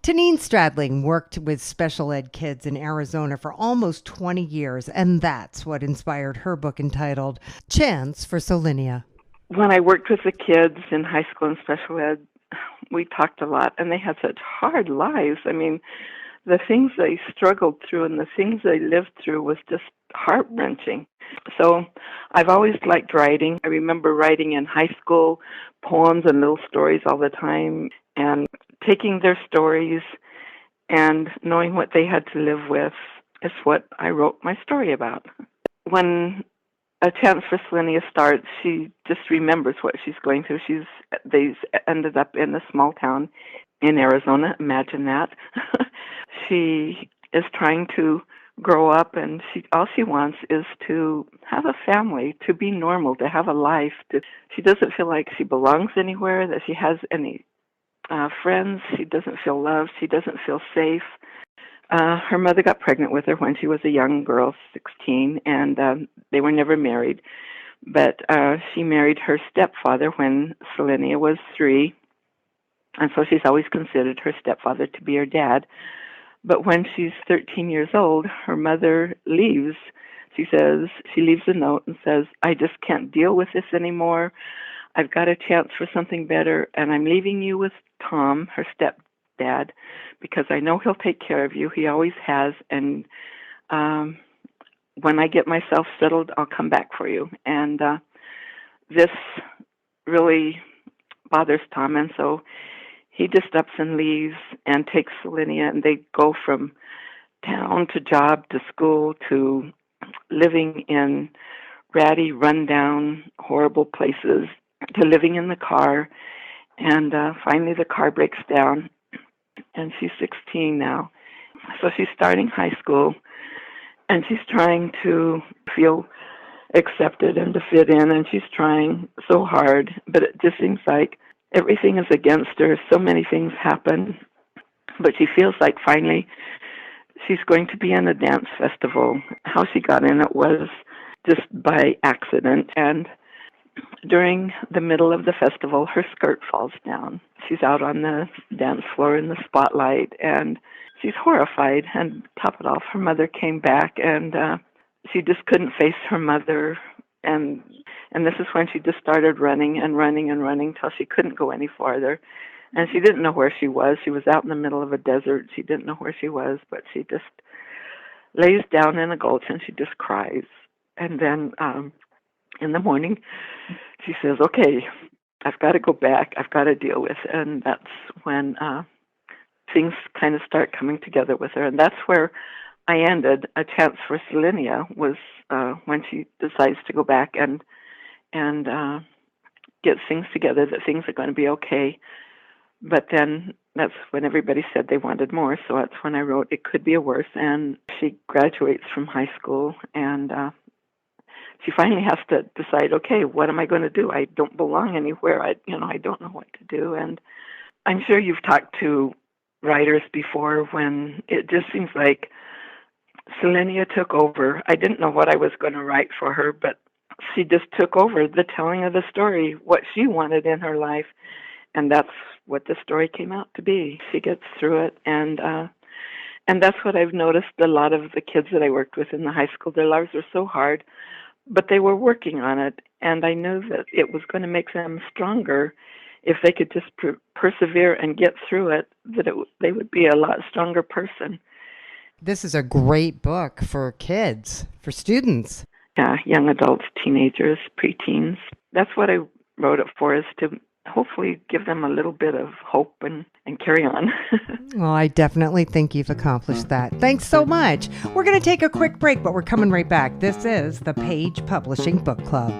Genene Stradling worked with special ed kids in Arizona for almost 20 years, and that's what inspired her book entitled Chance for Solinia. When I worked with the kids in high school and special ed, we talked a lot, and they had such hard lives. I mean, the things they struggled through and the things they lived through was just heart-wrenching. So I've always liked writing. I remember writing in high school poems and little stories all the time, and taking their stories and knowing what they had to live with is what I wrote my story about. When A Chance for Solinia starts, she just remembers what she's going through. They ended up in a small town in Arizona. Imagine that. She is trying to grow up, and all she wants is to have a family, to be normal, to have a life. She doesn't feel like she belongs anywhere, that she has any friends. She doesn't feel loved. She doesn't feel safe. Her mother got pregnant with her when she was a young girl, 16, and they were never married. But she married her stepfather when Solinia was 3, and so she's always considered her stepfather to be her dad. But when she's 13 years old, her mother leaves. She leaves a note and says, "I just can't deal with this anymore. I've got a chance for something better, and I'm leaving you with Tom, her stepdad, because I know he'll take care of you. He always has, and when I get myself settled, I'll come back for you." And this really bothers Tom, and so he just ups and leaves and takes Solinia, and they go from town to job to school to living in ratty, run-down, horrible places, to living in the car. And finally the car breaks down, and she's 16 now. So she's starting high school, and she's trying to feel accepted and to fit in, and she's trying so hard, but it just seems like everything is against her. So many things happen, but she feels like finally she's going to be in a dance festival. How she got in it was just by accident, and during the middle of the festival, her skirt falls down. She's out on the dance floor in the spotlight, and she's horrified. And top it off, her mother came back, and she just couldn't face her mother. And this is when she just started running and running and running till she couldn't go any farther. And she didn't know where she was. She was out in the middle of a desert. She didn't know where she was, but she just lays down in a gulch and she just cries. And then in the morning, she says, "Okay, I've got to go back. I've got to deal with it." And that's when things kind of start coming together with her. And that's where I ended. A Chance for Solinia was when she decides to go back and get things together, that things are going to be okay. But then that's when everybody said they wanted more. So that's when I wrote It Could Be Worse. And she graduates from high school, and she finally has to decide, okay, what am I going to do? I don't belong anywhere. I don't know what to do. And I'm sure you've talked to writers before when it just seems like Solinia took over. I didn't know what I was going to write for her, but she just took over the telling of the story, what she wanted in her life. And that's what the story came out to be. She gets through it, and that's what I've noticed. A lot of the kids that I worked with in the high school, their lives were so hard, but they were working on it, and I knew that it was going to make them stronger if they could just persevere and get through it, that they would be a lot stronger person. This is a great book for kids, for students. Yeah, young adults, teenagers, preteens. That's what I wrote it for, is to hopefully give them a little bit of hope and carry on. Well, I definitely think you've accomplished that. Thanks so much. We're going to take a quick break, but we're coming right back. This is the Page Publishing Book Club.